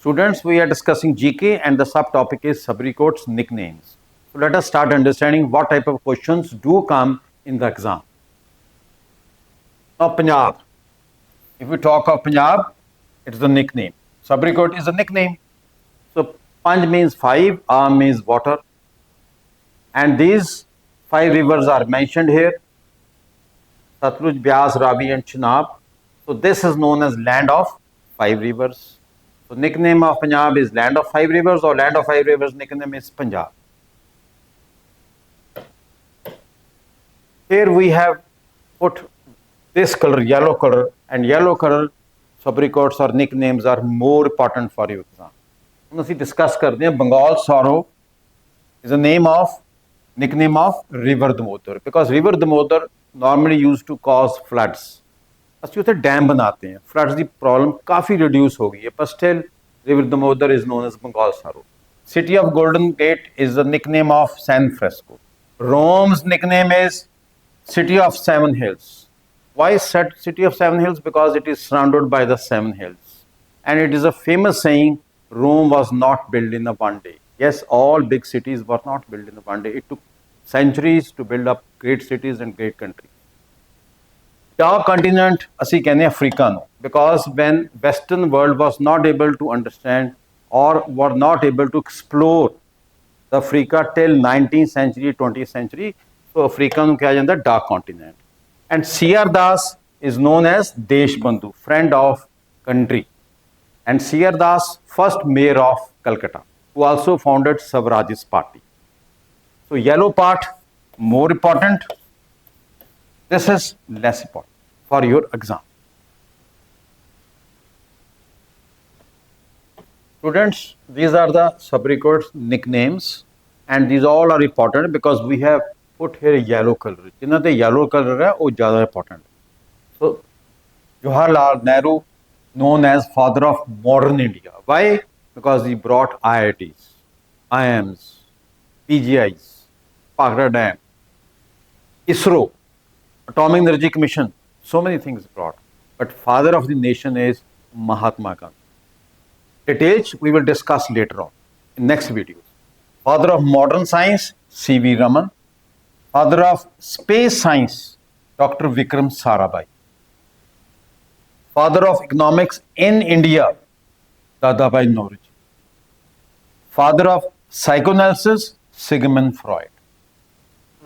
Students, we are discussing GK and the subtopic is Sobriquets nicknames. So let us start understanding what type of questions do come in the exam. Now, Punjab. If we talk of Punjab, it is a nickname. Sobriquet is a nickname. So Panj means 5, Am means water. And these 5 rivers are mentioned here. Satluj, Byas, Ravi and Chenab. So this is known as land of 5 rivers. So nickname of Punjab is land of 5 rivers, or land of 5 rivers nickname is Punjab. Here we have put this color, yellow color, and yellow color sobriquets or nicknames are more important for your exam. Now we discuss karte hain Bengal sorrow is a nickname of river Damodar, because river Damodar normally used to cause floods. ਅਸੀਂ ਉੱਥੇ dam ਬਣਾते हैं, floods की problem काफ़ी reduce हो गई है, पर still river Damodar is known as Bengal sorrow. City of golden gate is the nickname of San Francisco. Rome's nickname is city of 7 hills. Why said city of 7 hills? Because it is surrounded by the 7 hills, and it is a famous saying, Rome was not built in a one day. Yes, all big cities were not built in a one day. It took centuries to build up great cities and great countries. Dark continent ਅਸੀਂ ਕਹਿੰਦੇ Africa ਨੂੰ, because when Western world was not able to understand or were not able to explore the Africa till 19th century, 20th century, so Africa ਨੂੰ ਕਿਹਾ ਜਾਂਦਾ dark continent. And C.R. Das is known as Desh Bandhu, friend of country. And C.R. Das, first mayor of Calcutta, who also founded Swarajist Party. So yellow part more important. This is less important for your exam. Students, these are the sobriquets nicknames, and these all are important because we have put here yellow color. Jinna the yellow color hai wo zyada important. So Jawaharlal Nehru, known as father of modern India. Why? Because he brought IITs, IIMs, PGIs, Pagra Dam, ISRO, Atomic Energy Commission, so many things brought. But father of the nation is Mahatma Gandhi. Details we will discuss later on in next videos. Father of modern science, C.V. Raman. Father of space science, Dr. Vikram Sarabhai. Father of economics in India, Dadabhai Naoroji. Father of psychoanalysis, Sigmund Freud.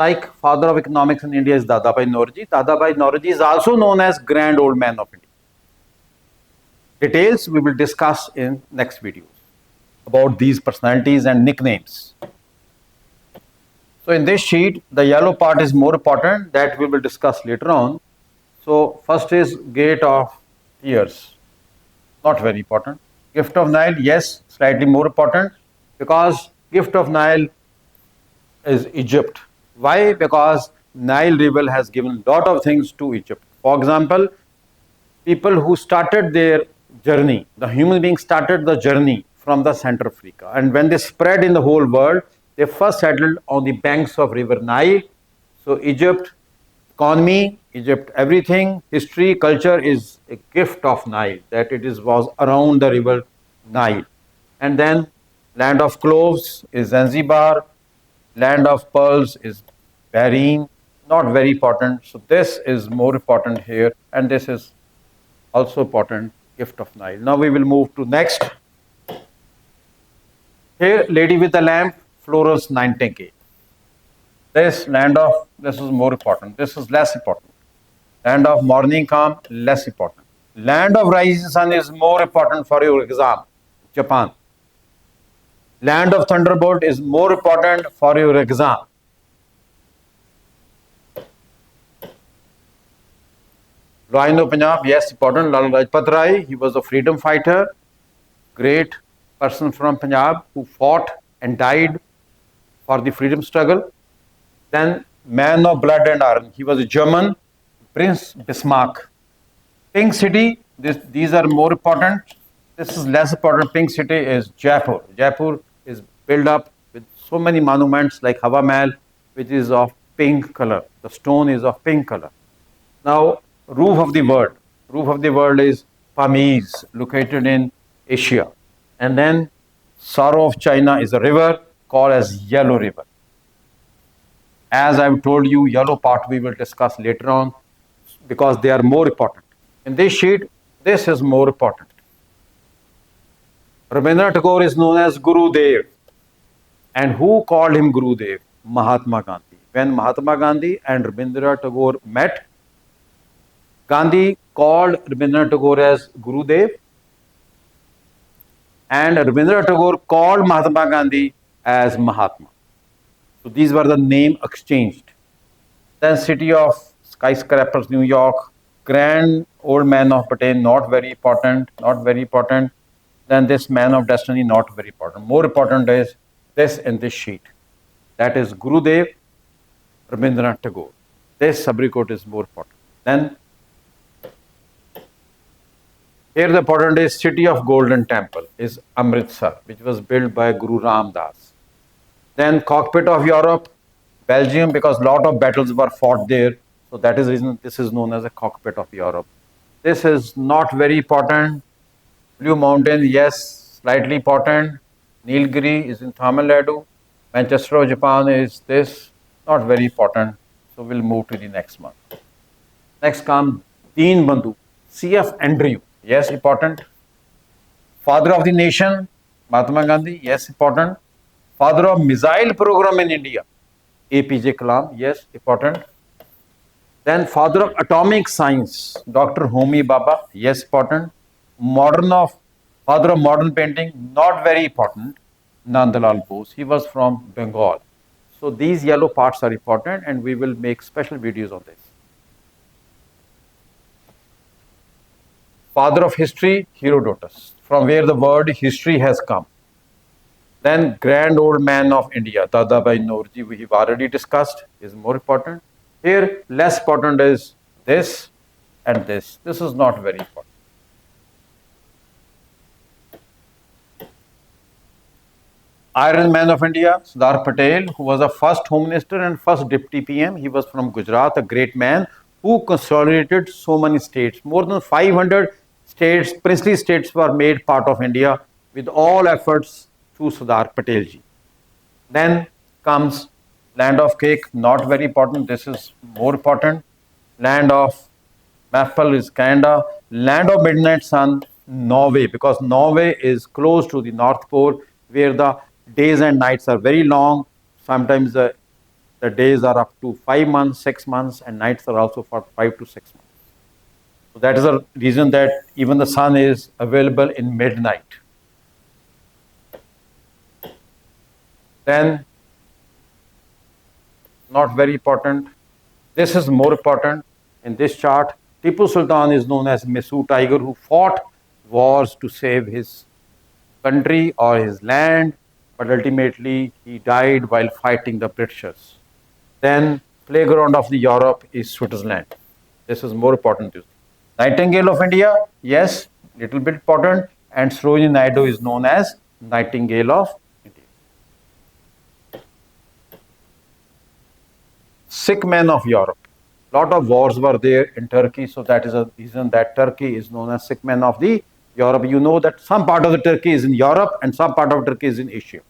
Like father of economics in India is Dadabhai Naoroji. Dadabhai Naoroji is also known as Grand Old Man of India. Details we will discuss in next videos about these personalities and nicknames. So in this sheet, the yellow part is more important, that we will discuss later on. So first is Gate of Tears, not very important. Gift of Nile, yes, slightly more important, because Gift of Nile is Egypt. Why? Because Nile River has given a lot of things to Egypt. For example, people who started their journey, the human beings started the journey from the Central Africa, and when they spread in the whole world, they first settled on the banks of River Nile. So Egypt, economy, Egypt, everything, history, culture is a gift of Nile, that it was around the River Nile. And then land of cloves is Zanzibar, land of pearls is Bahrain, not very important. So this is more important here, and this is also important, Gift of Nile. Now we will move to next. Here, Lady with the Lamp, Florence Nightingale. This is more important. This is less important. Land of Morning Calm, less important. Land of Rising Sun is more important for your exam, Japan. Land of Thunderbolt is more important for your exam. Lion of Punjab, yes, important. Lala Lajpat Rai, he was a freedom fighter, great person from Punjab who fought and died for the freedom struggle. Then man of blood and iron, he was a German, Prince Bismarck. Pink City, these are more important. This is less important. Pink City is Jaipur. Jaipur is built up with so many monuments like Hawa Mahal, which is of pink color. The stone is of pink color. Now, roof of the world. Roof of the world is Pamirs, located in Asia. And then Sorrow of China is a river called as Yellow River. As I've told you, yellow part we will discuss later on because they are more important. In this sheet, this is more important. Rabindranath Tagore is known as Guru Dev. And who called him Guru Dev? Mahatma Gandhi. When Mahatma Gandhi and Rabindranath Tagore met, Gandhi called Rabindranath Tagore as Guru Dev, and Rabindranath Tagore called Mahatma Gandhi as Mahatma. So these were the name exchanged. Then city of skyscrapers, New York, grand old man of Patel, not very important, not very important. Then this man of destiny, not very important. More important is this in this sheet. That is Gurudev, Rabindranath Tagore. This sobriquet is more important. Then here the important is city of golden temple is Amritsar, which was built by Guru Ram Das. Then cockpit of Europe, Belgium, because a lot of battles were fought there. So that is the reason this is known as a cockpit of Europe. This is not very important. Blue Mountain, yes, slightly important. Nilgiri is in Tamil Nadu. Manchester of Japan is this, not very important. So we'll move to the next one. Next comes Deen Bandhu, C.F. Andrew, yes, important. Father of the nation, Mahatma Gandhi, yes, important. Father of missile program in India, APJ Kalam, yes, important. Then father of atomic science, Dr. Homi Bhabha, yes, important. Father of modern painting, not very important, Nandalal Bose. He was from Bengal. So these yellow parts are important and we will make special videos on this. Father of history, Herodotus, from where the word history has come. Then grand old man of India, Dadabhai Naoroji, we have already discussed, is more important. Here, less important is this and this. This is not very important. Iron Man of India, Sardar Patel, who was the first Home Minister and first Deputy PM. He was from Gujarat, a great man who consolidated so many states. More than 500 states, princely states were made part of India with all efforts through Sardar Patelji. Then comes land of cake, not very important. This is more important. Land of maple is Canada. Land of midnight sun, Norway, because Norway is close to the North Pole where the days and nights are very long. Sometimes the days are up to 5 months, 6 months, and nights are also for 5 to 6 months. So that is the reason that even the sun is available in midnight. Then, not very important. This is more important. In this chart, Tipu Sultan is known as Mysore Tiger, who fought wars to save his country or his land, but ultimately he died while fighting the Britishers. Then playground of the Europe is Switzerland. This is more important. Nightingale of India, yes, little bit important. And Sarojini Naidu is known as Nightingale of India. Sick man of Europe. Lot of wars were there in Turkey, so that is a reason that Turkey is known as sick man of the Europe. You know that some part of the Turkey is in Europe and some part of Turkey is in Asia.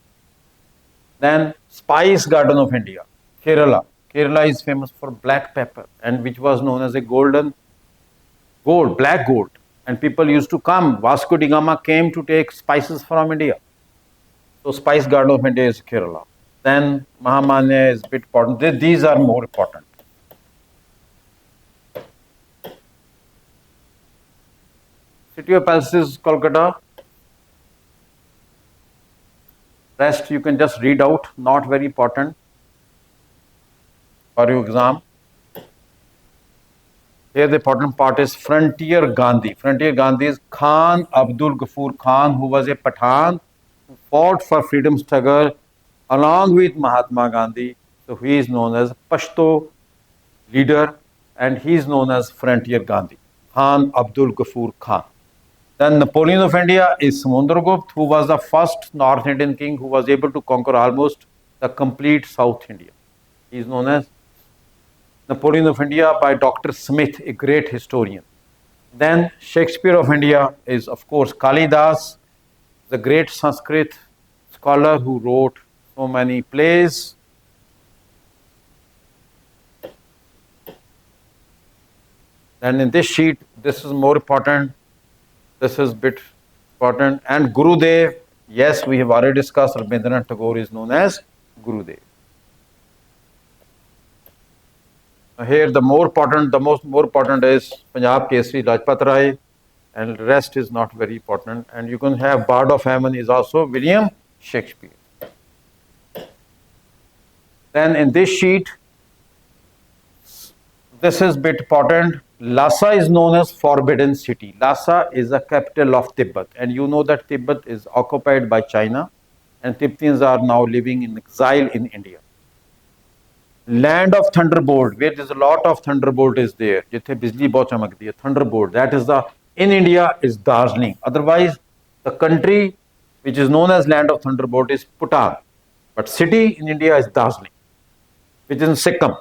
Then Spice Garden of India, Kerala. Kerala is famous for black pepper and which was known as a black gold. And people used to come. Vasco da Gama came to take spices from India. So Spice Garden of India is Kerala. Then Mahamanya is a bit important. These are more important. City of Palaces, Kolkata. Rest you can just read out, not very important for your exam. Here the important part is Frontier Gandhi. Frontier Gandhi is Khan Abdul Ghaffur Khan, who was a Pathan, who fought for freedom struggle along with Mahatma Gandhi. So he is known as Pashto leader and he is known as Frontier Gandhi, Khan Abdul Ghaffur Khan. Then Napoleon of India is Samundragupta, who was the first North Indian king who was able to conquer almost the complete South India. He is known as Napoleon of India by Dr. Smith, a great historian. Then Shakespeare of India is of course Kalidas, the great Sanskrit scholar who wrote so many plays. And in this sheet, this is more important. This is bit important. And Gurudev, yes, we have already discussed, Rabindranath Tagore is known as Gurudev. Here, the most more important is Punjab Kesari Lajpat Rai, and the rest is not very important. And you can have Bard of Hammond is also William Shakespeare. Then in this sheet, this is bit important. Lhasa is known as Forbidden City. Lhasa is the capital of Tibet, and you know that Tibet is occupied by China, and Tibetans are now living in exile in India. Land of Thunderbolt, where there's a lot of thunderbolt is there. Jithe bijli bahut chamakdi hai, thunderbolt. That is in India is Darjeeling. Otherwise, the country which is known as land of thunderbolt is Bhutan, but city in India is Darjeeling, which is in Sikkim.